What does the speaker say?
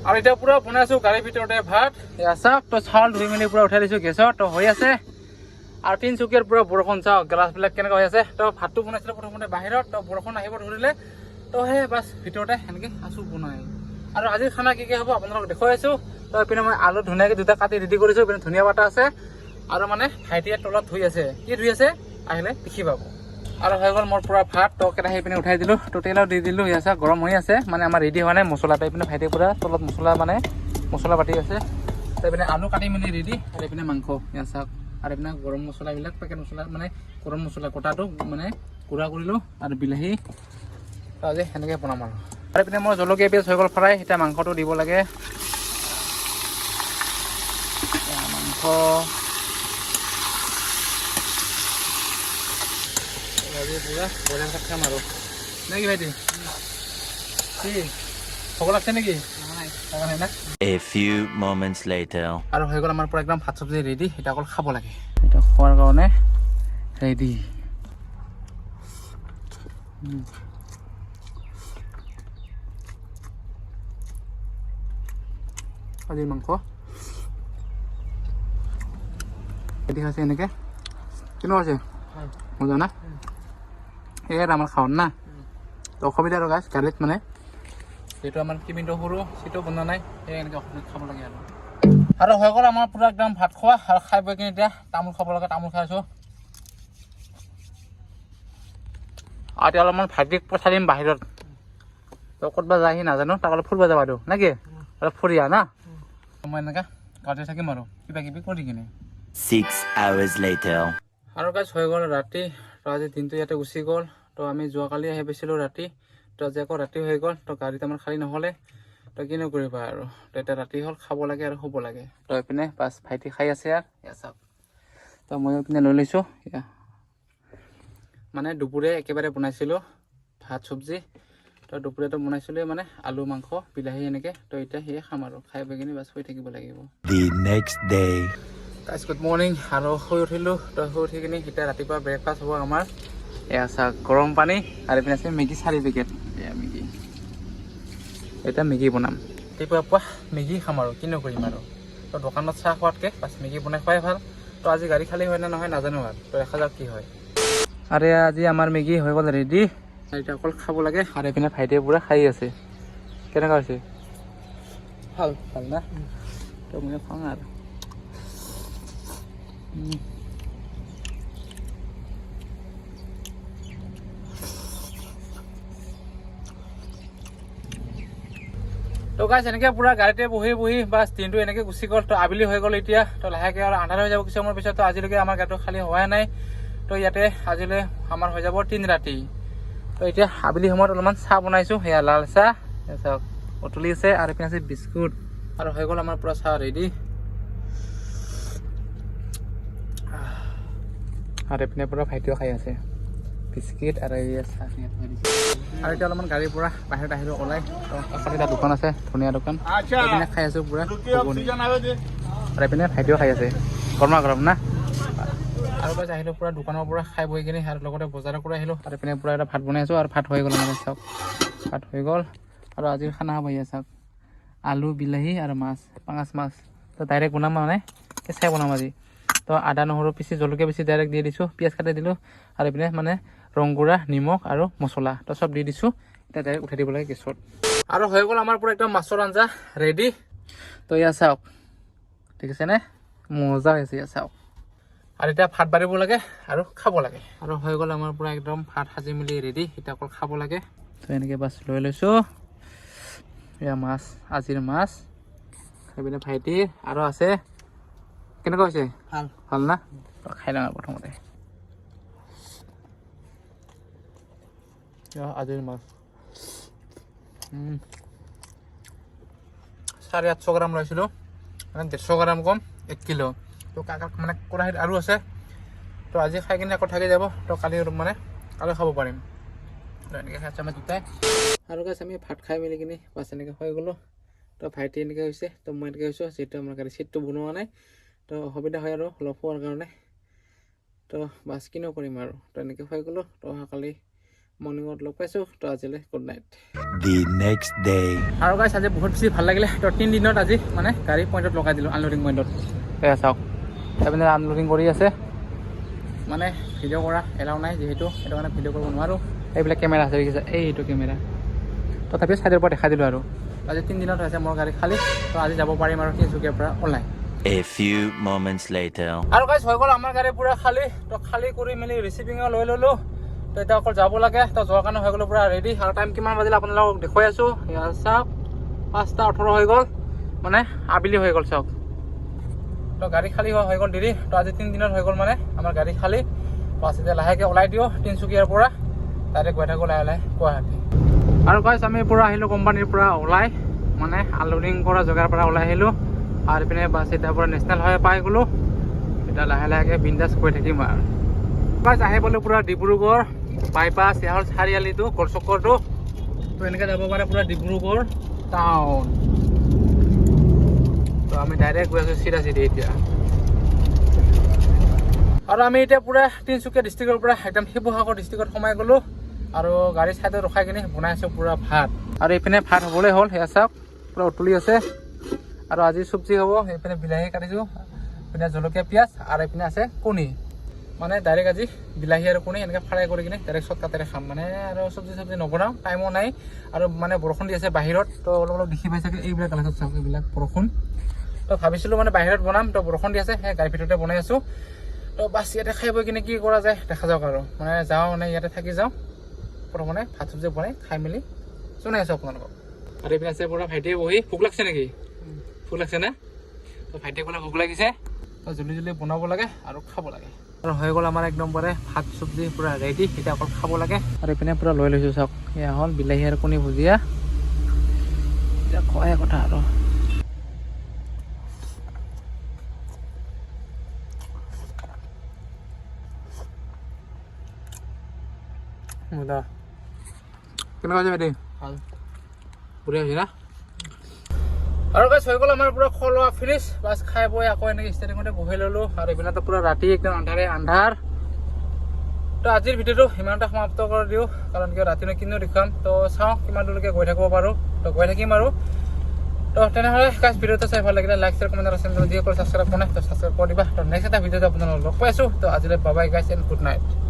আৰু এতিয়া পুৰা বনাইছোঁ গাড়ীৰ ভিতৰতে ভাত চাওক তো চাউল ধুই মেলি পুৰা উঠাই দিছোঁ গেছত তো হৈ আছে আৰু তিনিচুকীয়াৰ পুৰা বৰষুণ চাওক গেলাছবিলাক কেনেকুৱা হৈ আছে তো ভাতটো বনাইছিলোঁ প্ৰথমতে বাহিৰত তো বৰষুণ আহিব ধৰিলে তো সেই বাছ ভিতৰতে সেনেকৈ আছোঁ বনাই আৰু আজিৰ খানা কি হ'ব আপোনালোকক দেখুৱাই আছোঁ তো এইপিনে মই আলু ধুনীয়াকৈ দুটা কাটি ৰেডি কৰিছোঁ এইপিনে ধুনীয়া পাতা আছে আৰু মানে ভাইটিয়ে তলত ধুই আছে কি ধুই আছে আহিলে দেখি পাব আৰু হৈ গ'ল মোৰ পুৰা ভাত তো কেৰাহী পিনে উঠাই দিলোঁ তো তেলো দি দিলোঁ আছে গৰম হৈ আছে মানে আমাৰ ৰেডি হোৱা নাই মছলা টাইপ পিনে ভাইটিয়ে পুৰা তলত মছলা পাতি আছে তো এইপিনে আলু কাটি মেলি ৰেডি আৰু এইপিনে মাংস চাওক আৰু এইপিনে গৰম মছলাবিলাক পেকেট মছলা মানে গৰম মছলা কটাটো মানে গুড়া কৰিলোঁ আৰু বিলাহী তো আজি সেনেকৈ বনাম আৰু এইপিনে মই জলকীয়া পিঁয়াজ হৈ গ'ল ফ্ৰাই এতিয়া মাংসটো দিব লাগে মাংস পুৰা বইলাৰ ভাত খাম আৰু নে কি ভাইটি কি ভোক লাগছে নেকি A few moments later আৰু হৈ গ'ল আমাৰ পুৰা একদম ভাত চব্জি ৰেডি এটা অকল খাব লাগে এটা খোৱাৰ কাৰণে ৰেডি আজিৰ মাংস ৰেডি হৈছে এনেকৈ কেনেকুৱা আছে মজা না এয়াৰ আমাৰ খাওঁ না তো অসুবিধা আৰু গাছ গাড়ীত মানে যিহেতু আমাৰ কিমিনটো সৰু চিটো বনোৱা নাই সেই এনেকৈ অসমীয়াত খাব লাগে আৰু হৈ গ'ল আমাৰ পুৰা একদম ভাত খোৱা আৰু খাই বৈ কিনে এতিয়া তামোল খাব লাগে তামোল খাই আছোঁ আৰু এতিয়া অলপমান ভাইটিক পঠাই দিম বাহিৰত তো ক'তবা যায় সি নাজানো তাক অলপ ফুৰিব যাবা দিওঁ নে কি অলপ ফুৰি আহ না মই এনেকৈ গাঁৱতে থাকিম আৰু কিবা কিবি কৰি কিনে 6 hours later আৰু গাছ হৈ গ'ল ৰাতি তো আজি দিনটো ইয়াতে গুচি গ'ল তো আমি যোৱাকালি আহি পাইছিলোঁ ৰাতি তো আজি আকৌ ৰাতি হৈ গ'ল তো গাড়ীত আমাৰ খালী নহ'লে তো কিনো কৰিবা আৰু তো এতিয়া ৰাতি হ'ল খাব লাগে আৰু শুব লাগে তো এইপিনে বাছ ভাইটি খাই আছে আৰু এয়া চাওক তো মই এইপিনে লৈ লৈছোঁ এয়া মানে দুপৰীয়া একেবাৰে বনাইছিলোঁ ভাত চব্জি তো দুপৰীয়াটো বনাইছিলোঁ মানে আলু মাংস বিলাহী এনেকৈ তো এতিয়া সেয়ে খাম আৰু খাই বৈ কিনে বাছ শুই থাকিব লাগিব the next day guys good morning আৰু শুই উঠিলোঁ তো শুই উঠি কিনে এতিয়া ৰাতিপুৱা ব্ৰেকফাষ্ট হ'ব আমাৰ এয়া চাহ গৰম পানী আৰু এইপিনে আছে মেগী 4 পেকেট এয়া মেগী এতিয়া মেগী বনাম ৰাতিপুৱা পুৱা মেগী খাম আৰু কিনো কৰিম আৰু তো দোকানত চাহ খোৱাতকৈ বাছ মেগী বনাই খোৱাই ভাল তো আজি গাড়ী খালী হয় নে নহয় নাজানো আৰু তো দেখা যাওক কি হয় আৰু আজি আমাৰ মেগী হৈ গ'ল ৰেডি এতিয়া অকল খাব লাগে আৰু এইপিনে ভাইটিয়ে পুৰা খাই আছে কেনেকুৱা হৈছে ভাল ভাল না তো মই খাওঁ আৰু তো গাইছ এনেকৈ পুৰা গাড়ীতে বহি বহি বাছ দিনটো এনেকৈ গুচি গ'ল তো আবেলি হৈ গ'ল এতিয়া তো লাহেকৈ আৰু আন্ধাৰ হৈ যাব কিছু সময়ৰ পিছত তো আজিলৈকে আমাৰ গাড়ীটো খালী হোৱাই নাই তো ইয়াতে আজিলৈ আমাৰ হৈ যাব 3 ৰাতি তো এতিয়া আবেলি সময়ত অলপমান চাহ বনাইছোঁ সেয়া লাল চাহ চাওক উতলি আছে আৰু এইপিনে আছে বিস্কুট আৰু হৈ গ'ল আমাৰ পুৰা চাহ ৰেডি আৰু এইপিনে পুৰা ভাইটিও খাই আছে বিস্কিট আৰু এই চাহ আৰু এতিয়া অলপমান গাড়ীৰ পৰা বাহিৰত আহিলোঁ ওলাই তো কাষতে এটা দোকান আছে ধুনীয়া দোকান এইপিনে খাই আছোঁ পুৰা আৰু এইপিনে ভাইটিও খাই আছে গৰমা গৰম না আৰু বাছ আহিলোঁ পুৰা দোকানৰ পৰা খাই বৈ কিনে আৰু লগতে বজাৰৰ পৰা আহিলোঁ আৰু এইপিনে পুৰা এটা ভাত বনাই আছোঁ আৰু ভাত হৈ গ'ল মানে চাওক ভাত হৈ গ'ল আৰু আজিৰ খানা হ'ব এয়া চাওক আলু বিলাহী আৰু মাছ পাঙাছ মাছ তো ডাইৰেক্ট বনাম মানে কেঁচাই বনাম আজি তো আদা নহৰু পিচি জলকীয়া পিচি ডাইৰেক্ট দি দিছোঁ পিঁয়াজ কাটি দিলোঁ আৰু এইপিনে মানে ৰং গুড়া নিমখ আৰু মছলা তো চব দি দিছোঁ এতিয়া ডাইৰেক্ট উঠাই দিব লাগে গেছত আৰু হৈ গ'ল আমাৰ পুৰা একদম মাছৰ আঞ্জা ৰেডি তো এয়া চাওক ঠিক আছেনে মজা হৈছে এয়া চাওক আৰু এতিয়া ভাত বাঢ়িব লাগে আৰু খাব লাগে আৰু হৈ গ'ল আমাৰ পুৰা একদম ভাত সাজি মেলি ৰেডি এতিয়া অকল খাব লাগে তো এনেকৈ বাছ লৈ লৈছোঁ এয়া মাছ আজিৰ মাছ সেইপিনে ভাইটিৰ আৰু আছে কেনেকুৱা হৈছে ভাল ভাল না খাই লওঁ প্ৰথমতে আজিৰ মাছ 850 গ্ৰাম লৈছিলোঁ মানে 150 গ্ৰাম কম 1 কিলো তো কাকাক মানে কৰাহীত আৰু আছে তো আজি খাই কিনে আকৌ থাকি যাব তো কালি মানে কালি খাব পাৰিম তো এনেকৈ খাইছোঁ আমাৰ দুটাই আৰু গাইছ আমি ভাত খাই মেলি কিনে বাছ এনেকৈ হৈ গ'লোঁ তো ভাইটি এনেকৈ হৈছে তো মই এনেকৈ হৈছোঁ যিহেতু আমাৰ গাড়ী চিটটো বনোৱা নাই তো অসুবিধা হয় আৰু অলপ হোৱাৰ কাৰণে তো বাছ কিনো কৰিম আৰু তো এনেকৈ হৈ গ'লোঁ তো অহাকালি মৰ্ণিঙত লগ পাইছোঁ তো আজিলৈ good night. The next day. আৰু গাইছ আজি বহুত বেছি ভাল লাগিলে তো 3 দিনত আজি মানে গাড়ী পইণ্টত লগাই দিলোঁ আনলোডিং পইণ্টত। এয়া চাওক এইপিনে আনলোডিং কৰি আছে মানে ভিডিঅ' কৰা এলাও নাই যিহেতু সেইটো কাৰণে ভিডিঅ' কৰিব নোৱাৰোঁ। এইবিলাক কেমেৰা আছে দেখিছে এইটো কেমেৰা তথাপিও ছাইডৰ পৰা দেখাই দিলোঁ আৰু আজি 3 দিনত হৈছে মোৰ গাড়ী খালী তো আজি যাব পাৰিম আৰু তিনিচুকীয়াৰ পৰা ওলাই। A few moments later. আৰু গাইছ হৈ গ'ল আমাৰ গাড়ী পুৰা খালী তো খালী কৰি মেলি ৰিচিভিঙো লৈ ল'লোঁ তো এতিয়া অকল যাব লাগে তো যোৱাৰ কাৰণে হৈ গ'লো পুৰা ৰেডি। আৰু টাইম কিমান বাজিলে আপোনালোকক দেখুৱাই আছোঁ এয়া চাওক 5:18 হৈ গ'ল মানে আবেলি হৈ গ'ল চাওক। তো গাড়ী খালী হৈ গ'ল দেৰি তো আজি 3 দিনত হৈ গ'ল মানে আমাৰ গাড়ী খালী। বাছ এতিয়া লাহেকৈ ওলাই দিওঁ তিনিচুকীয়াৰ পৰা ডাইৰেক্ট গৈ থাকোঁ লাহে লাহে গুৱাহাটী। আৰু গাইছ আমি পুৰা আহিলোঁ কোম্পানীৰ পৰা ওলাই মানে আনলোডিং কৰা জেগাৰ পৰা ওলাই আহিলোঁ আৰু ইপিনে বাছ এতিয়াৰ পৰা নেশ্যনেল হাইৱে পাই গ'লোঁ। এতিয়া লাহে লাহেকৈ বিন্দাছ গৈ থাকিম আৰু গাইছ আহি পালোঁ পুৰা ডিব্ৰুগড় বাইপাছ এয়া হ'ল চাৰিআলিটো গড় চক্ৰটো তো এনেকৈ যাব পাৰে পুৰা ডিব্ৰুগড় টাউন। তো আমি ডাইৰেক্ট গৈ আছোঁ চিধা এতিয়া আৰু আমি এতিয়া পুৰা তিনিচুকীয়া ডিষ্ট্ৰিক্টৰ পৰা একদম শিৱসাগৰ ডিষ্ট্ৰিক্টত সোমাই গ'লোঁ আৰু গাড়ী চাইডত ৰখাই কিনে বনাই আছোঁ পুৰা ভাত। আৰু এইপিনে ভাত হ'বলৈ হ'ল সেয়া চাওক পুৰা উতলি আছে আৰু আজি চব্জি হ'ব। এইপিনে বিলাহী কাটিছোঁ এইপিনে জলকীয়া পিঁয়াজ আৰু এইপিনে আছে কণী মানে ডাইৰেক্ট আজি বিলাহী আৰু কণী এনেকৈ ফ্ৰাই কৰি কিনে ডাইৰেক্ট চটকাতেৰে খাম মানে আৰু চব্জি নবনাওঁ টাইমো নাই আৰু মানে বৰষুণ দি আছে বাহিৰত তো অলপ অলপ দেখি পাইছে এইবিলাক কালাৰত চাওক এইবিলাক বৰষুণ তো ভাবিছিলোঁ মানে বাহিৰত বনাম তো বৰষুণ দি আছে সেই গাড়ীৰ ভিতৰতে বনাই আছোঁ তো বাছ ইয়াতে খাই বৈ কিনে কি কৰা যায় দেখা যাওক আৰু মানে যাওঁ মানে ইয়াতে থাকি যাওঁ প্ৰথমে ভাত চব্জি বনাই খাই মেলি জনাই আছোঁ আপোনালোকক। আৰু এইপিনে আছে পুৰা ভাইটিয়ে বহি ভোক লাগিছে নেকি ভোক লাগিছে না তো ভাইটিয়ে ক'লে ভোক লাগিছে তো জলদি জলদি বনাব লাগে আৰু খাব লাগে। আৰু হৈ গ'ল আমাৰ একদম পৰে ভাত চব্জি পুৰা ৰেডি এতিয়া অকল খাব লাগে। আৰু এইপিনে পুৰা লৈ লৈছোঁ চাওক এয়া হ'ল বিলাহী আৰু কণী ভুজিয়া এতিয়া খোৱাহে কথা আৰু কেনেকুৱা হৈছে ভাইটি ভাল বঢ়িয়া হৈছে না। আৰু গাইছ হৈ গ'ল আমাৰ পুৰা খোৱা লোৱা ফিনিছ বাছ খাই বৈ আকৌ এনেকৈ ষ্টেডিয়ামতে বহি ল'লোঁ। আৰু এইপিনেতো পুৰা ৰাতি একদম আন্ধাৰ তো আজিৰ ভিডিঅ'টো ইমানটা সমাপ্ত কৰি দিওঁ কাৰণ কিয় ৰাতিনো কিনো দেখুৱাম তো চাওঁ কিমান দূৰলৈকে গৈ থাকিব পাৰোঁ তো গৈ থাকিম আৰু তো তেনেহ'লে গাইছ ভিডিঅ'টো চাই ভাল লাগিলে লাইক শ্বেয়াৰ কমেণ্ট আৰু চেনেল যিসকলে ছাবস্ক্ৰাইব কৰা নাই তো ছাবস্ক্ৰাইব কৰি দিবা। তো নেক্সট এটা ভিডিঅ'টো আপোনালোকক লগ পাই আছোঁ তো আজিলৈ বাই বাই গাইছ এণ্ড গুড নাইট।